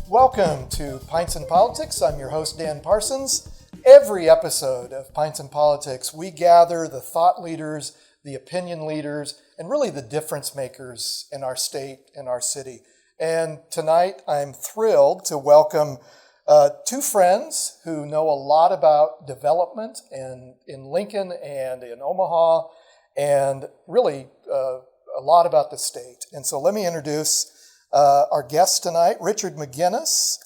Welcome to Pints and Politics. I'm your host, Dan Parsons. Every episode of Pints and Politics, we gather the thought leaders, the opinion leaders, and really the difference makers in our state and our city. And tonight, I'm thrilled to welcome two friends who know a lot about development in Lincoln and in Omaha, and really a lot about the state. And so let me introduce our guest tonight, Richard Meginnis.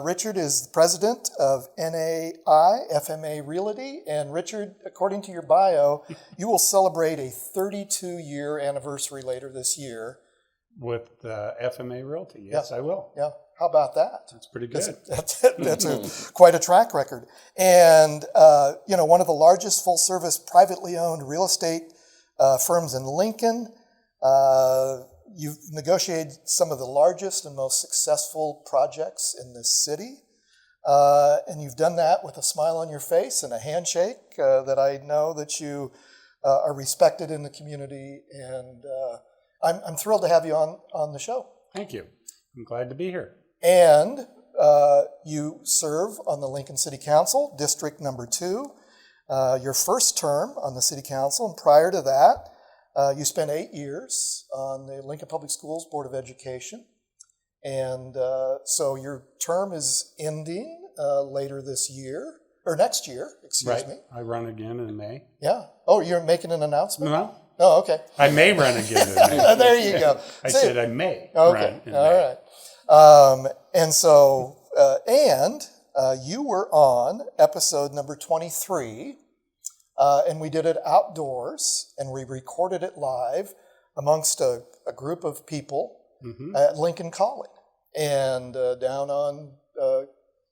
Richard is the president of NAI FMA Realty. And Richard, according to your bio, you will celebrate a 32-year anniversary later this year. With FMA Realty, yes, Yeah. I will. Yeah, how about that? That's pretty good. That's quite a track record. And, one of the largest full-service privately owned real estate firms in Lincoln. You've negotiated some of the largest and most successful projects in this city. And you've done that with a smile on your face and a handshake that I know that you are respected in the community. And I'm thrilled to have you on the show. Thank you. I'm glad to be here. And you serve on the Lincoln City Council, District Number 2, your first term on the City Council. And prior to that, you spent 8 years on the Lincoln Public Schools Board of Education. And so your term is ending later this year, or next year, excuse me. I run again in May. Yeah. Oh, you're making an announcement? No. Oh, okay. I may run again in May. There you go. I said I may okay. run in All May. right. And so, you were on episode number 23, and we did it outdoors, and we recorded it live amongst a group of people at Lincoln College and down on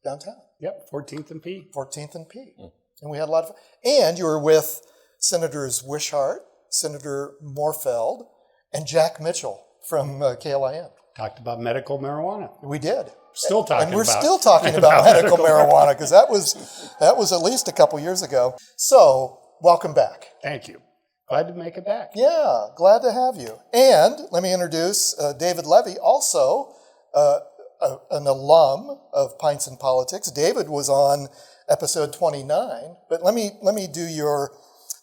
downtown. Yep, 14th and P. 14th and P. And we had a lot of fun. And you were with Senators Wishart, Senator Morfeld, and Jack Mitchell from KLIN. Talked about medical marijuana. We did. Still talking and we're about still talking about medical marijuana because that was at least a couple years ago. So welcome back. Thank you. Glad to make it back. Yeah, glad to have you. And let me introduce David Levy, also an alum of Pints and Politics. David was on episode 29, but let me do your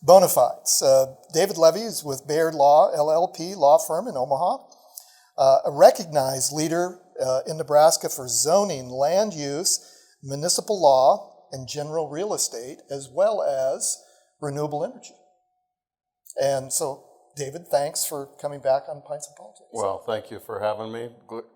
bona fides. David Levy is with Baird Law, LLP law firm in Omaha, a recognized leader in Nebraska for zoning, land use, municipal law, and general real estate, as well as renewable energy. And so, David, thanks for coming back on Pints and Politics. Well, thank you for having me.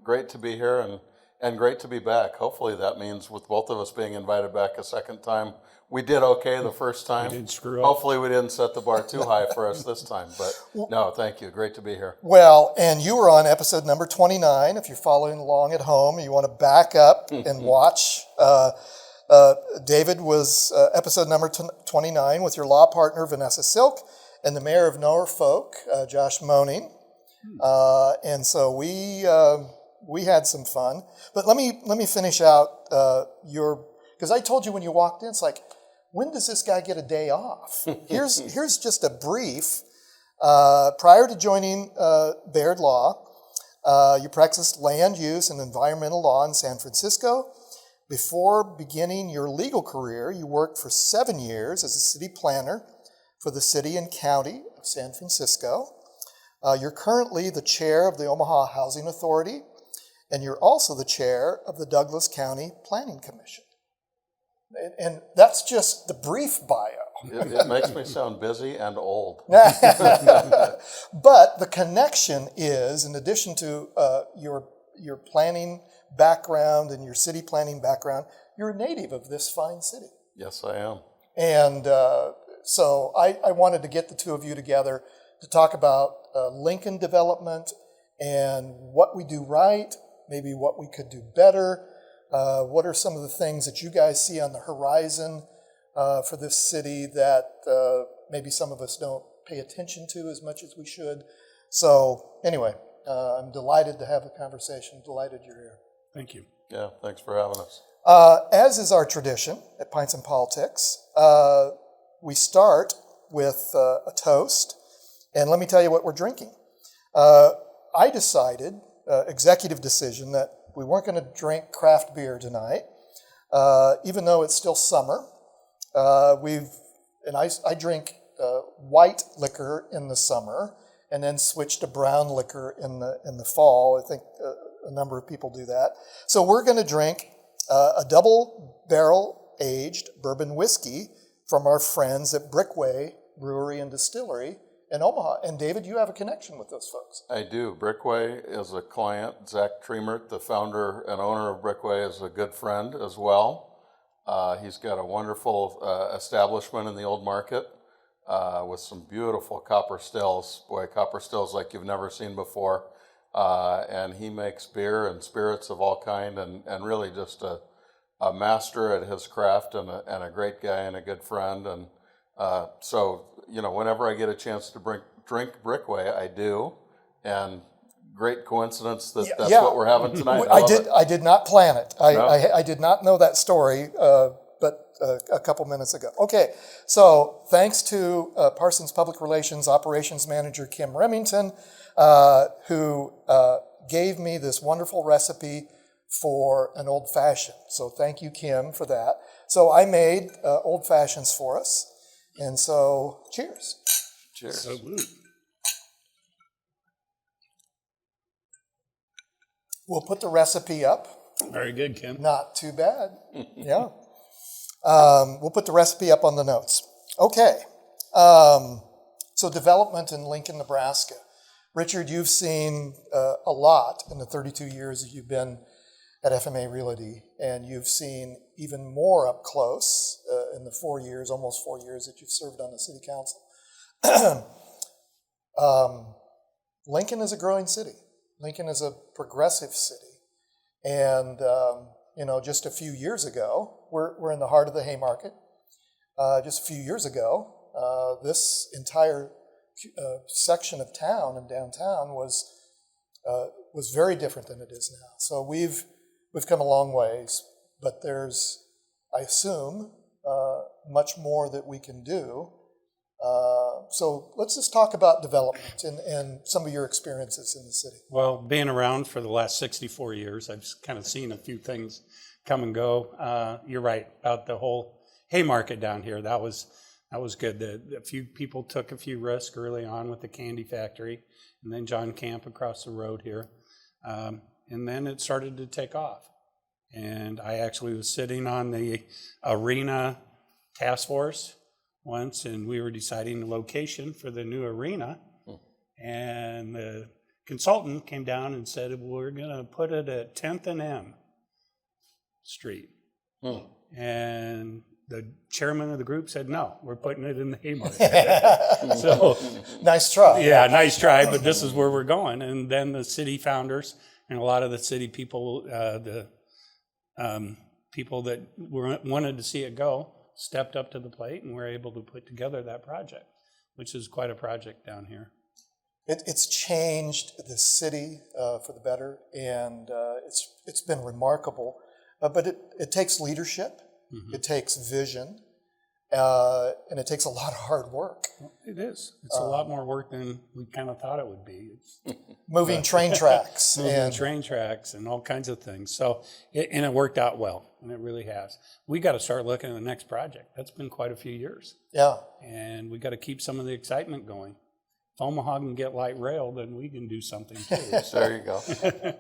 Great to be here and great to be back. Hopefully that means with both of us being invited back a second time, we did okay the first time. We didn't screw up. Hopefully we didn't set the bar too high for us this time. But no, thank you. Great to be here. Well, and you were on episode number 29. If you're following along at home, you want to back up and watch. David was episode number 29 with your law partner, Vanessa Silk, and the mayor of Norfolk, Josh Moaning. And so we had some fun. But let me finish out because I told you when you walked in, it's like, when does this guy get a day off? Here's just a brief. Prior to joining Baird Law, you practiced land use and environmental law in San Francisco. Before beginning your legal career, you worked for 7 years as a city planner for the city and county of San Francisco. You're currently the chair of the Omaha Housing Authority, and you're also the chair of the Douglas County Planning Commission. And that's just the brief bio. It makes me sound busy and old. But the connection is, in addition to your planning background and your city planning background, you're a native of this fine city. Yes, I am. And so I wanted to get the two of you together to talk about Lincoln development and what we do right, maybe what we could do better. What are some of the things that you guys see on the horizon for this city that maybe some of us don't pay attention to as much as we should? So anyway, I'm delighted to have the conversation. Delighted you're here. Thank you. Yeah, thanks for having us. As is our tradition at Pints and Politics, we start with a toast, and let me tell you what we're drinking. I decided, executive decision, that we weren't going to drink craft beer tonight, even though it's still summer. I drink white liquor in the summer, and then switch to brown liquor in the fall. I think a number of people do that. So we're going to drink a double barrel aged bourbon whiskey from our friends at Brickway Brewery and Distillery in Omaha. And David, you have a connection with those folks. I do. Brickway is a client. Zach Tremert, the founder and owner of Brickway, is a good friend as well. He's got a wonderful establishment in the old market with some beautiful copper stills. Boy, copper stills like you've never seen before. And he makes beer and spirits of all kind, and really just a master at his craft, and a great guy and a good friend. And so, whenever I get a chance to drink Brickway, I do. And great coincidence that's what we're having tonight. I did not plan it. No? I did not know that story, but a couple minutes ago. Okay, so thanks to Parsons Public Relations Operations Manager Kim Remington, who gave me this wonderful recipe for an old fashioned. So thank you, Kim, for that. So I made old fashions for us, and so cheers. Cheers. Salute. We'll put the recipe up. Very good, Kim. Not too bad. Yeah. We'll put the recipe up on the notes. Okay. So development in Lincoln, Nebraska. Richard, you've seen a lot in the 32 years that you've been at FMA Realty, and you've seen even more up close in the almost 4 years that you've served on the city council. Lincoln is a growing city. Lincoln is a progressive city. And, just a few years ago, we're in the heart of the Haymarket. Just a few years ago, this entire section of town and downtown was very different than it is now. So we've come a long ways, but there's, I assume, much more that we can do. So let's just talk about development and some of your experiences in the city. Well, being around for the last 64 years, I've kind of seen a few things come and go. You're right about the whole Haymarket down here. That was good. A few people took a few risks early on with the candy factory, and then John Camp across the road here. And then it started to take off. And I actually was sitting on the arena task force once, and we were deciding the location for the new arena. And the consultant came down and said, we're going to put it at 10th and M Street. And the chairman of the group said, no, we're putting it in the Haymarket. So, nice try. Yeah, nice try, but this is where we're going. And then the city founders and a lot of the city people, people that wanted to see it go, stepped up to the plate, and we're able to put together that project, which is quite a project down here. It's changed the city for the better, and it's been remarkable. But it takes leadership, it takes vision, and it takes a lot of hard work. It is. It's a lot more work than we kind of thought it would be. It's moving train tracks. moving train tracks and all kinds of things. So, and it worked out well, and it really has. We got to start looking at the next project. That's been quite a few years. Yeah. And we got to keep some of the excitement going. If Omaha can get light rail, then we can do something too. There you go.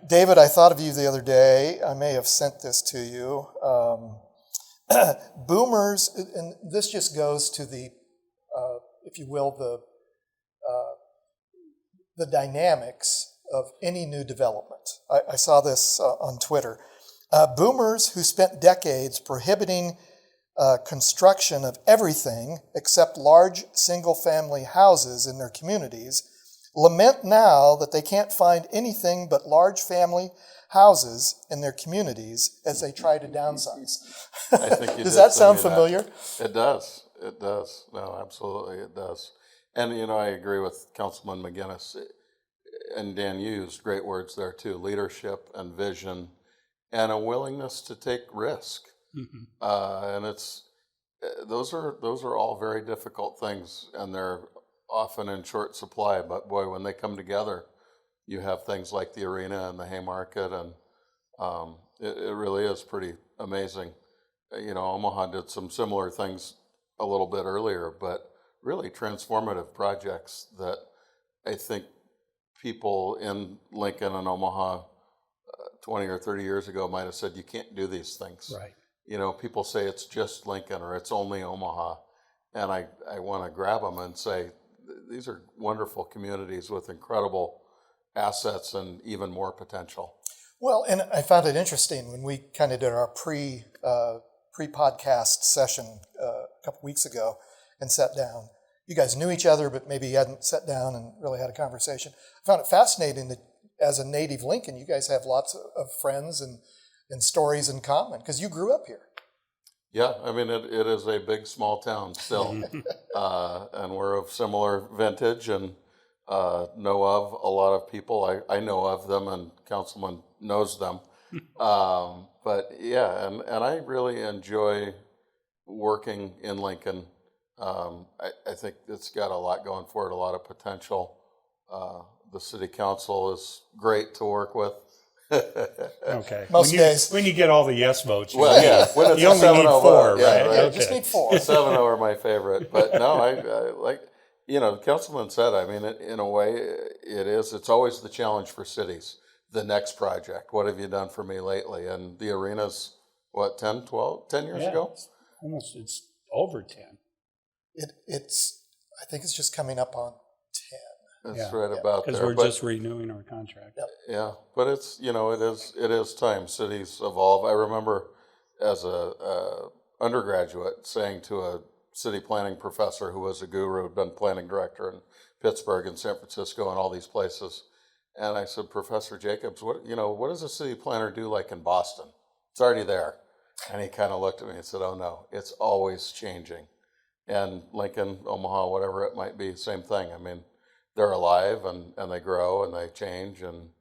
David, I thought of you the other day. I may have sent this to you. Boomers, and this just goes to the, if you will, the dynamics of any new development. I saw this on Twitter. Boomers who spent decades prohibiting construction of everything except large single-family houses in their communities lament now that they can't find anything but large family houses in their communities as they try to downsize. I think you Does did that send sound me familiar? It does. It does. No, absolutely, it does. And I agree with Councilman Meginnis, and Dan used great words there too: leadership and vision, and a willingness to take risk. And it's those are all very difficult things, and they're often in short supply. But boy, when they come together, you have things like the arena and the Haymarket, and it really is pretty amazing. Omaha did some similar things a little bit earlier, but really transformative projects that I think people in Lincoln and Omaha 20 or 30 years ago might have said, you can't do these things. Right. People say it's just Lincoln or it's only Omaha. And I want to grab them and say, these are wonderful communities with incredible assets and even more potential. Well, and I found it interesting when we kind of did our pre-podcast session a couple weeks ago and sat down. You guys knew each other, but maybe you hadn't sat down and really had a conversation. I found it fascinating that as a native Lincoln, you guys have lots of friends and stories in common because you grew up here. Yeah, I mean, it is a big, small town still. And we're of similar vintage and know of a lot of people. I know of them, and Councilman knows them. But yeah, and I really enjoy working in Lincoln. I think it's got a lot going for it, a lot of potential. The city council is great to work with. Okay. Most days. When you get all the yes votes, Well, yeah, when it's you a only need 7-0 4, vote, yeah, right? right. Yeah, just need 4. 7-0 are my favorite. But no, I like, Councilman said, I mean, in a way, it's always the challenge for cities. The next project, what have you done for me lately? And the arena's, 10 years ago? It's over 10. I think it's just coming up on 10. That's right about there. Because we're just renewing our contract. Yep. Yeah, but it's, it is time. Cities evolve. I remember as a undergraduate saying to a city planning professor who was a guru, had been planning director in Pittsburgh and San Francisco and all these places. And I said, Professor Jacobs, what does a city planner do like in Boston? It's already there. And he kind of looked at me and said, oh no, it's always changing. And Lincoln, Omaha, whatever it might be, same thing. I mean, they're alive and they grow and they change, and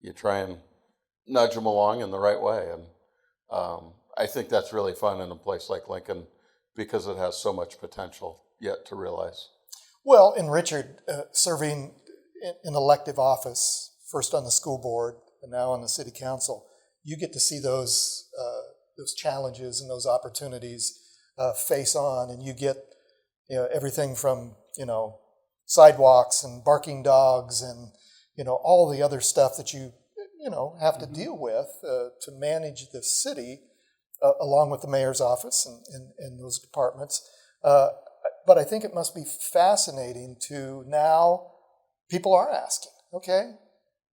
you try and nudge them along in the right way. And I think that's really fun in a place like Lincoln because it has so much potential yet to realize. Well, and Richard, serving in elective office, first on the school board and now on the city council, you get to see those challenges and those opportunities face on, and you get everything from sidewalks and barking dogs and all the other stuff that you have to deal with to manage the city along with the mayor's office and those departments. But I think it must be fascinating to now people are asking, okay,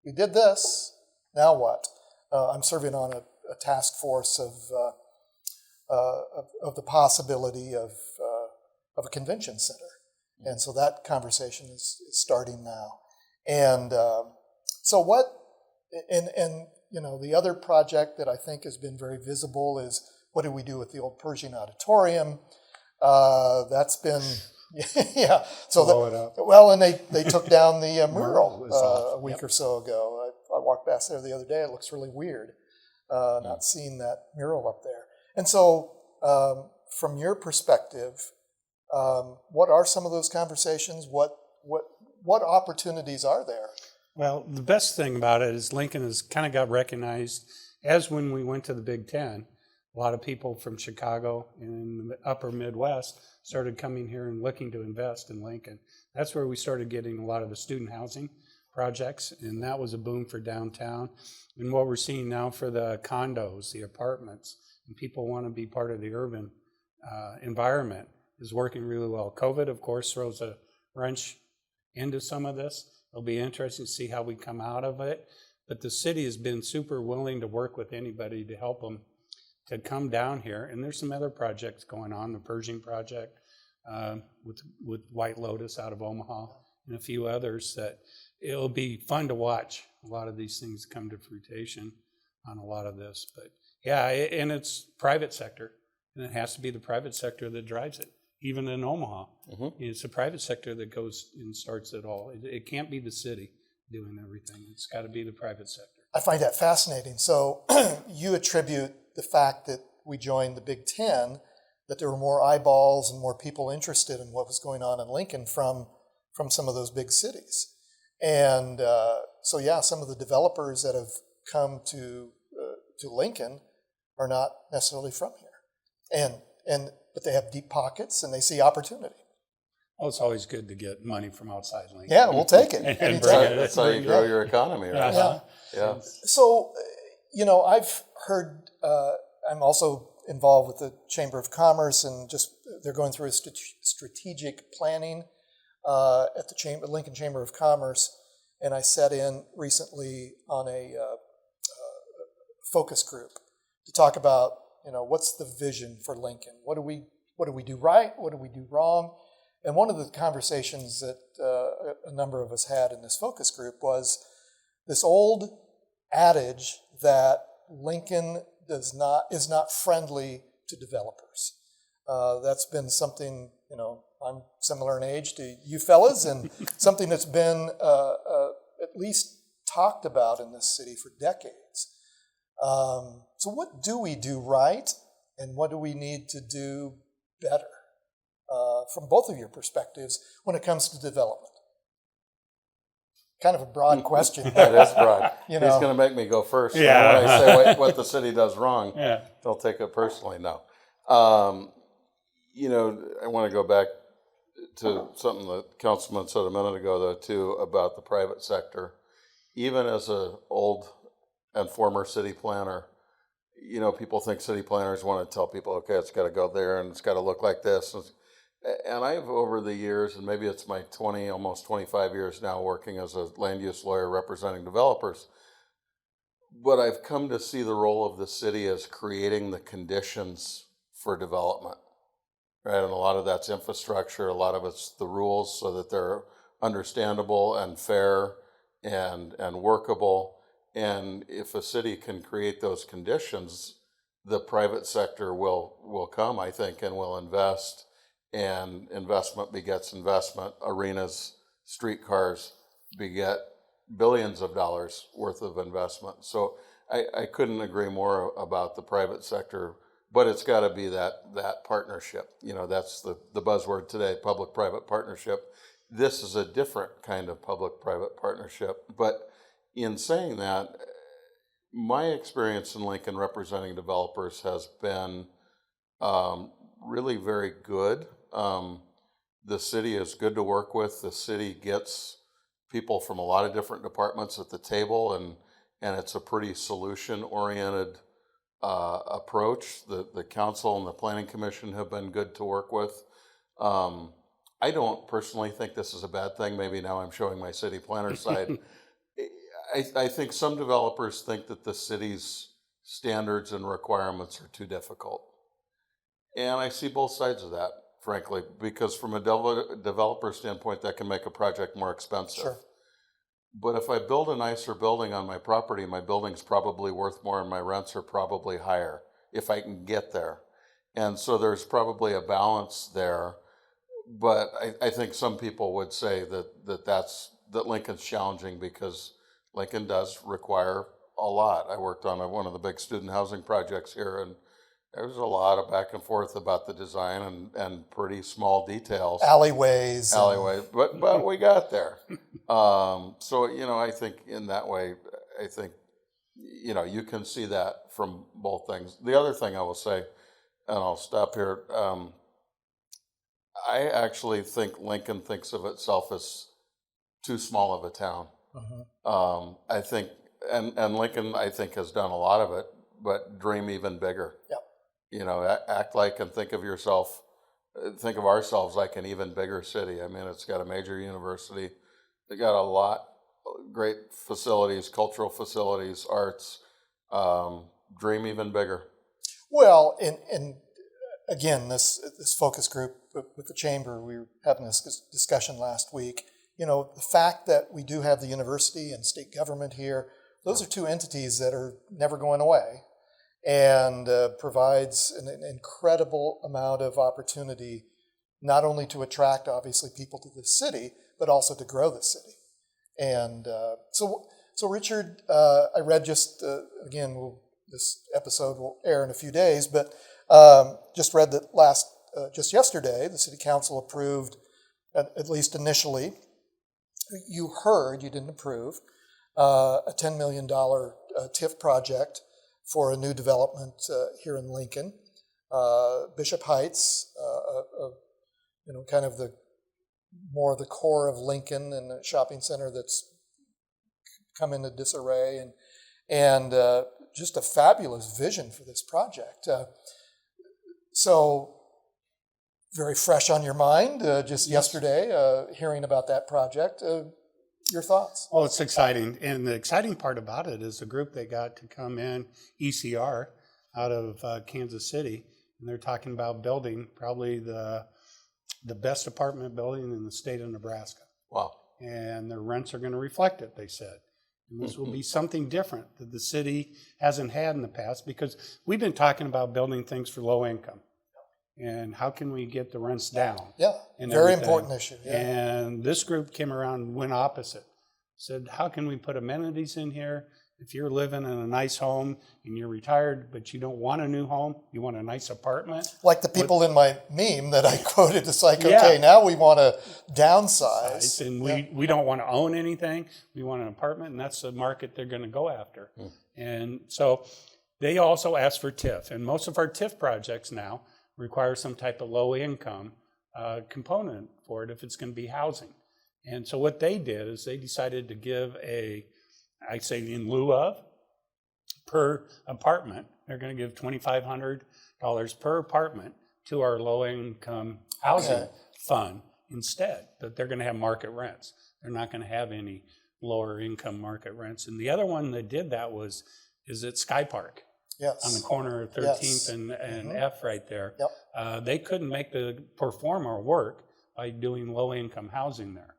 we did this, now what? I'm serving on a task force of the possibility of a convention center. And so that conversation is starting now. And so what, and the other project that I think has been very visible is what do we do with the old Pershing Auditorium? That's been, yeah. So Blow it up. well, and they took down the mural Was off. a week or so ago. I walked past there the other day. It looks really weird, not seeing that mural up there. And so from your perspective, what are some of those conversations? What opportunities are there? Well, the best thing about it is Lincoln has kind of got recognized as when we went to the Big Ten. A lot of people from Chicago and the upper Midwest started coming here and looking to invest in Lincoln. That's where we started getting a lot of the student housing projects, and that was a boom for downtown. And what we're seeing now for the condos, the apartments, and people want to be part of the urban environment is working really well. COVID, of course, throws a wrench into some of this. It'll be interesting to see how we come out of it. But the city has been super willing to work with anybody to help them to come down here. And there's some other projects going on, the Pershing project with White Lotus out of Omaha and a few others that it'll be fun to watch a lot of these things come to fruition on a lot of this. But yeah, and it's private sector, and it has to be the private sector that drives it. Even in Omaha, it's the private sector that goes and starts it all. It can't be the city doing everything. It's got to be the private sector. I find that fascinating. So you attribute the fact that we joined the Big Ten that there were more eyeballs and more people interested in what was going on in Lincoln from some of those big cities. And so, yeah, some of the developers that have come to Lincoln are not necessarily from here, but they have deep pockets and they see opportunity. Well, it's always good to get money from outside Lincoln. Yeah, we'll take it. And anytime. That's how you grow your economy, right? Uh-huh. Yeah. So, I've heard, I'm also involved with the Chamber of Commerce, and they're going through a strategic planning at the Lincoln Chamber of Commerce, and I sat in recently on a focus group to talk about, what's the vision for Lincoln? What do we do right? What do we do wrong? And one of the conversations that a number of us had in this focus group was this old adage that Lincoln is not friendly to developers. That's been something, I'm similar in age to you fellas, and something that's been at least talked about in this city for decades. So what do we do right, and what do we need to do better from both of your perspectives when it comes to development? Kind of a broad question. That is broad. He's going to make me go first. Yeah. When I say what the city does wrong, Yeah. they'll take it personally. No. I want to go back to something that Councilman said a minute ago, though, too, about the private sector. Even as an old and former city planner, people think city planners want to tell people, okay, it's got to go there and it's got to look like this. And I've, over the years, and maybe it's my almost 25 years now working as a land use lawyer representing developers, but I've come to see the role of the city as creating the conditions for development, right? And a lot of that's infrastructure, a lot of it's the rules so that they're understandable and fair and workable. And if a city can create those conditions, the private sector will come, I think, and will invest. And investment begets investment. Arenas, streetcars beget billions of dollars worth of investment. So I couldn't agree more about the private sector, but it's got to be that partnership. That's the buzzword today, public-private partnership. This is a different kind of public-private partnership. But in saying that, my experience in Lincoln representing developers has been really very good. The city is good to work with. The city gets people from a lot of different departments at the table, and it's a pretty solution-oriented approach. The council and the planning commission have been good to work with. I don't personally think this is a bad thing. Maybe now I'm showing my city planner side. I think some developers think that the city's standards and requirements are too difficult. And I see both sides of that, frankly, because from a developer standpoint, that can make a project more expensive. Sure. But if I build a nicer building on my property, my building's probably worth more and my rents are probably higher if I can get there. And so there's probably a balance there. But I think some people would say that Lincoln's challenging because Lincoln does require a lot. I worked on one of the big student housing projects here, and there's a lot of back and forth about the design and pretty small details. Alleyways, but we got there. So, I think in that way, you can see that from both things. The other thing I will say, and I'll stop here, I actually think Lincoln thinks of itself as too small of a town. Mm-hmm. I think, and Lincoln, I think, has done a lot of it, but dream even bigger. Yep. Act like and think of ourselves like an even bigger city. I mean, it's got a major university. They got a lot of great facilities, cultural facilities, arts. Dream even bigger. Well, and again, this focus group with the chamber, we were having this discussion last week. The fact that we do have the university and state government here, those are two entities that are never going away, and provides an incredible amount of opportunity, not only to attract, obviously, people to the city, but also to grow the city. And so Richard, I read just, again, this episode will air in a few days, but Just read that just yesterday, the city council approved, at least initially, you didn't approve, a $10 million TIF project for a new development here in Lincoln. Bishop Heights, kind of more the core of Lincoln, and a shopping center that's come into disarray, and just a fabulous vision for this project. So very fresh on your mind, just yesterday, hearing about that project. Your thoughts? Well, it's exciting. And the exciting part about it is the group that got to come in, ECR, out of Kansas City, and they're talking about building probably the best apartment building in the state of Nebraska. Wow. And their rents are going to reflect it, they said. And this will be something different that the city hasn't had in the past, because we've been talking about building things for low income. And how can we get the rents down? Yeah, very important issue. Yeah. And this group came around and went opposite. Said, how can we put amenities in here? If you're living in a nice home and you're retired, but you don't want a new home, you want a nice apartment. Like the people in my meme that I quoted, it's like, okay, now we want to downsize. And we don't want to own anything. We want an apartment, and that's the market they're going to go after. And so they also asked for TIF. And most of our TIF projects now require some type of low income component for it if it's going to be housing. And so what they did is they decided to give I say in lieu of, per apartment, they're going to give $2,500 per apartment to our low income housing fund instead, but they're going to have market rents. They're not going to have any lower income market rents. And the other one that did that is at Sky Park. Yes. On the corner of 13th and F right there. Yep. They couldn't make the performer work by doing low income housing there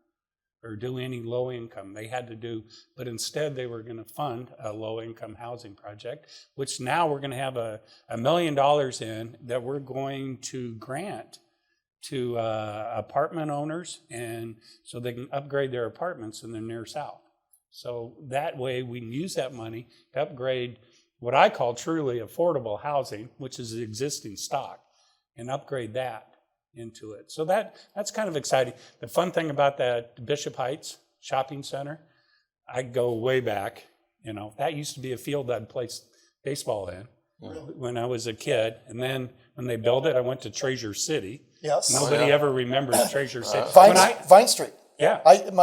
or do any low income. They had to do, but instead they were going to fund a low income housing project, which now we're going to have $1 million in that we're going to grant to apartment owners, and so they can upgrade their apartments in the near south. So that way we can use that money to upgrade what I call truly affordable housing, which is the existing stock, and upgrade that into it. So that's kind of exciting. The fun thing about that Bishop Heights shopping center, I go way back. That used to be a field I'd play baseball in when I was a kid. And then when they built it, I went to Treasure City. Yes. Nobody ever remembers Treasure City. Vine Street. Yeah. It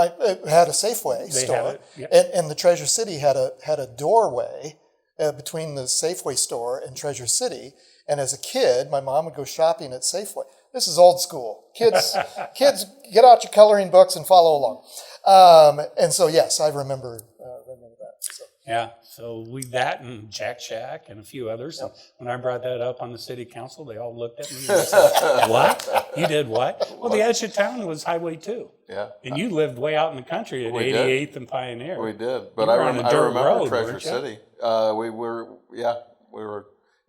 had a Safeway store, and the Treasure City had a doorway between the Safeway store and Treasure City. And as a kid, my mom would go shopping at Safeway. This is old school. Kids, get out your coloring books and follow along. And so, yes, I remember that. So. Yeah, so that and Jack Shack and a few others. And when I brought that up on the city council, they all looked at me and said, what? You did what? Well, the edge of town was Highway 2. Yeah. And you lived way out in the country at 88th and Pioneer. We did. But I remember Treasure City. It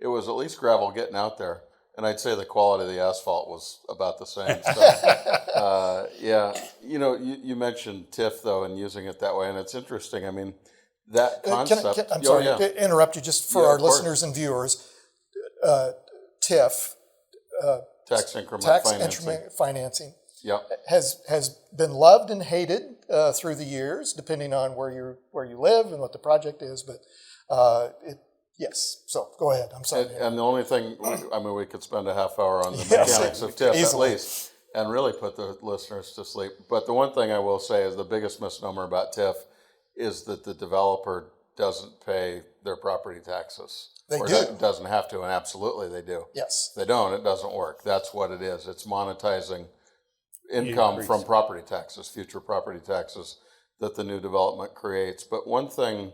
was at least gravel getting out there. And I'd say the quality of the asphalt was about the same. So, you mentioned TIF, though, and using it that way. And it's interesting. I mean, that concept. I'm sorry to interrupt you just for our listeners and viewers. TIF, tax increment financing, yep, has been loved and hated through the years, depending on where you live and what the project is. But yes, so go ahead. I'm sorry. And the only thing, we could spend a half hour on the mechanics of TIF easily. At least, and really put the listeners to sleep. But the one thing I will say is the biggest misnomer about TIF is that the developer doesn't pay their property taxes. They do. Doesn't have to, and absolutely they do. Yes. If they don't, it doesn't work. That's what it is. It's monetizing income from property taxes, future property taxes that the new development creates. But one thing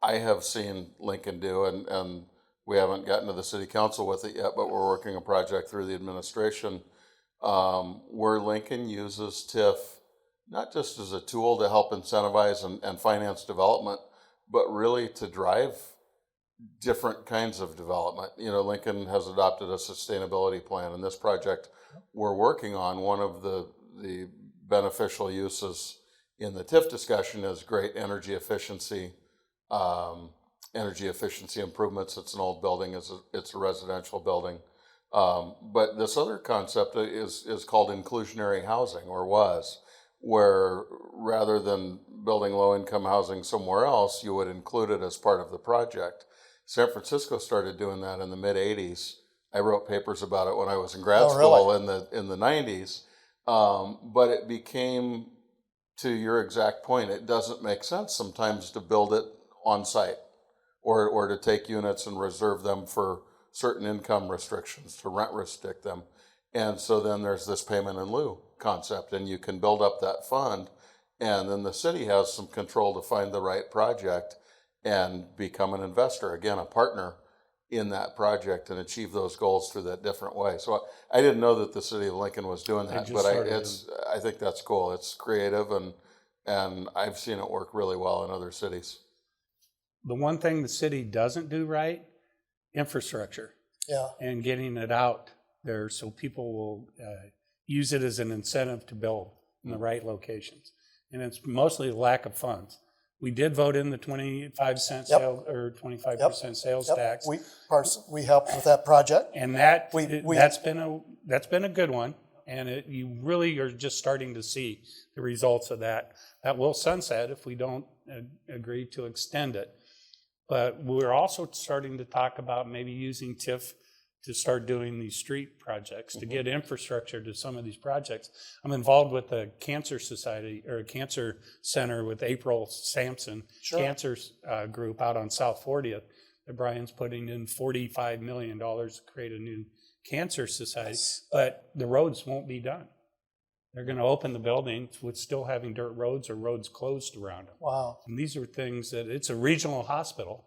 I have seen Lincoln do, and we haven't gotten to the city council with it yet, but we're working a project through the administration where Lincoln uses TIF not just as a tool to help incentivize and finance development, but really to drive different kinds of development. Lincoln has adopted a sustainability plan, and this project we're working on, one of the beneficial uses in the TIF discussion is great energy efficiency improvements. It's an old building, it's a residential building. But this other concept is called inclusionary housing, or was, where rather than building low-income housing somewhere else, you would include it as part of the project. San Francisco started doing that in the mid-'80s. I wrote papers about it when I was in grad school in the 90s. But it became, to your exact point, it doesn't make sense sometimes to build it on site or to take units and reserve them for certain income restrictions, to rent restrict them. And so then there's this payment in lieu concept, and you can build up that fund, and then the city has some control to find the right project and become an investor, again, a partner in that project, and achieve those goals through that different way. So I didn't know that the city of Lincoln was doing that, but I think that's cool. It's creative, and I've seen it work really well in other cities. The one thing the city doesn't do right, infrastructure. Yeah. And getting it out there so people will use it as an incentive to build in the right locations. And it's mostly the lack of funds. We did vote in the 25-cent sales or 25% sales tax. We helped with that project, and that's been a good one. And you really are just starting to see the results of that. That will sunset if we don't agree to extend it. But we're also starting to talk about maybe using TIF to start doing these street projects, to get infrastructure to some of these projects. I'm involved with the Cancer Society, or a cancer center with April Sampson Cancer Group out on South 40th. That Brian's putting in $45 million to create a new cancer society, but the roads won't be done. They're going to open the buildings with still having dirt roads or roads closed around them. Wow. And these are things that, it's a regional hospital,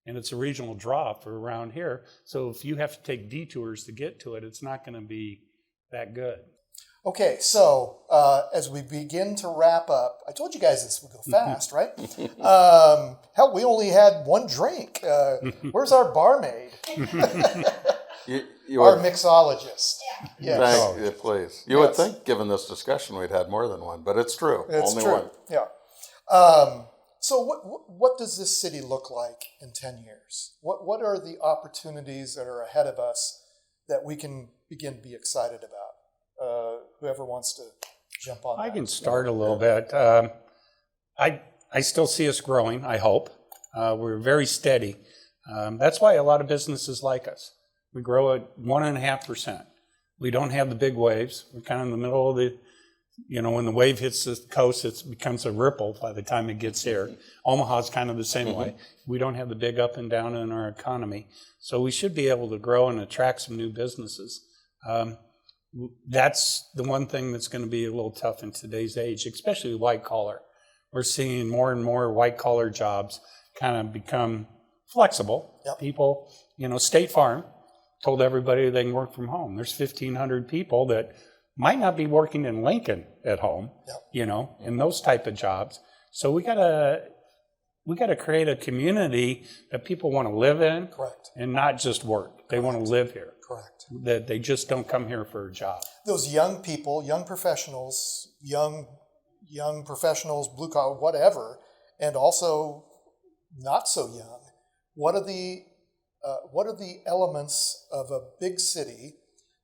and it's a regional draw for around here. So if you have to take detours to get to it, it's not going to be that good. Okay, so as we begin to wrap up, I told you guys this would go fast, right? Hell, we only had one drink. Where's our barmaid? Our mixologist. Yes. Thank you, please. You would think, given this discussion, we'd had more than one, but it's true. It's only true. one. Yeah. So what does this city look like in 10 years? What are the opportunities that are ahead of us that we can begin to be excited about? Whoever wants to jump on I that. can start a little bit. I still see us growing, I hope. We're very steady. That's why a lot of businesses like us. We grow at 1.5%. We don't have the big waves. We're kind of in the middle of the, when the wave hits the coast, it becomes a ripple by the time it gets here. Omaha's kind of the same way. We don't have the big up and down in our economy. So we should be able to grow and attract some new businesses. That's the one thing that's going to be a little tough in today's age, especially white collar. We're seeing more and more white collar jobs kind of become flexible. Yep. People, State Farm told everybody they can work from home. There's 1,500 people that might not be working in Lincoln at home, in those type of jobs. So we gotta create a community that people want to live in. Correct. And not just work. They want to live here. Correct. That they just don't come here for a job. Those young people, young professionals, blue collar, whatever, and also not so young. What are the elements of a big city,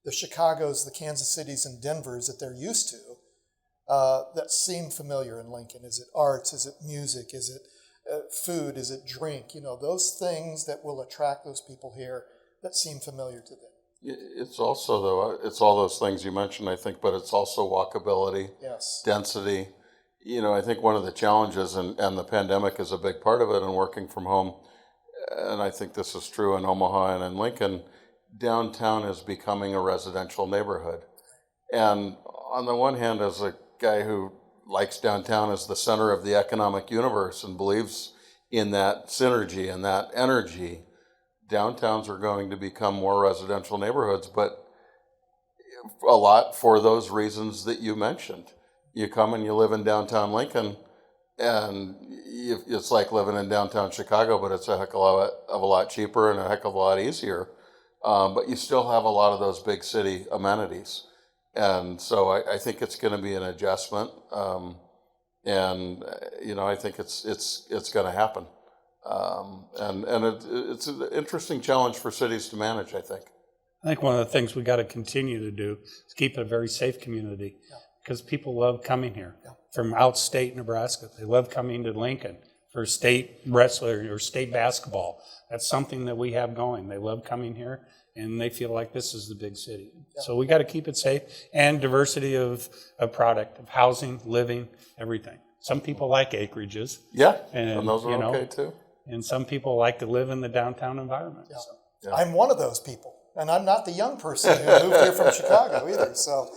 the Chicagos, the Kansas Cities, and Denvers that they're used to, that seem familiar in Lincoln? Is it arts? Is it music? Is it food? Is it drink? Those things that will attract those people here that seem familiar to them. It's also, though, it's all those things you mentioned, I think, but it's also walkability, density. I think one of the challenges, and the pandemic is a big part of it, and working from home, and I think this is true in Omaha and in Lincoln, downtown is becoming a residential neighborhood. And on the one hand, as a guy who likes downtown as the center of the economic universe and believes in that synergy and that energy, downtowns are going to become more residential neighborhoods, but a lot for those reasons that you mentioned. You come and you live in downtown Lincoln, and it's like living in downtown Chicago, but it's a heck of a lot cheaper and a heck of a lot easier. But you still have a lot of those big city amenities. And so I think it's going to be an adjustment. I think it's going to happen. And it's an interesting challenge for cities to manage, I think. I think one of the things we got to continue to do is keep it a very safe community because people love coming here from outstate Nebraska. They love coming to Lincoln for state wrestling or state basketball. That's something that we have going. They love coming here and they feel like this is the big city. So we got to keep it safe and diversity of product, of housing, living, everything. Some people like acreages. Yeah, and those are okay too. And some people like to live in the downtown environment. Yeah. So. Yeah. I'm one of those people, and I'm not the young person who moved here from Chicago either. So,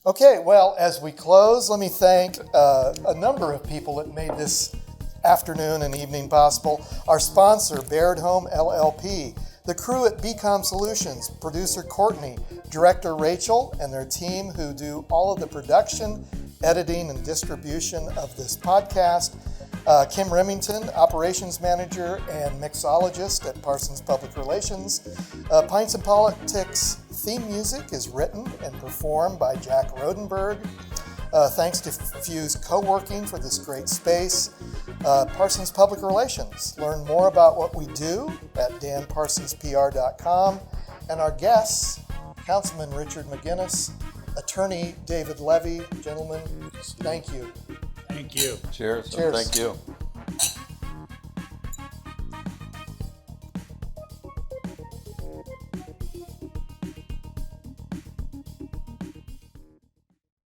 okay, well, as we close, let me thank a number of people that made this afternoon and evening possible. Our sponsor, Baird Home LLP, the crew at BCom Solutions, producer Courtney, director Rachel, and their team who do all of the production, editing, and distribution of this podcast. Kim Remington, operations manager and mixologist at Parsons Public Relations. Pints and Politics theme music is written and performed by Jack Rodenberg. Thanks to Fuse Co-working for this great space. Parsons Public Relations. Learn more about what we do at danparsonspr.com. And our guests, Councilman Richard Meginnis, Attorney David Levy. Gentlemen, thank you. Thank you. Cheers. Cheers. Thank you.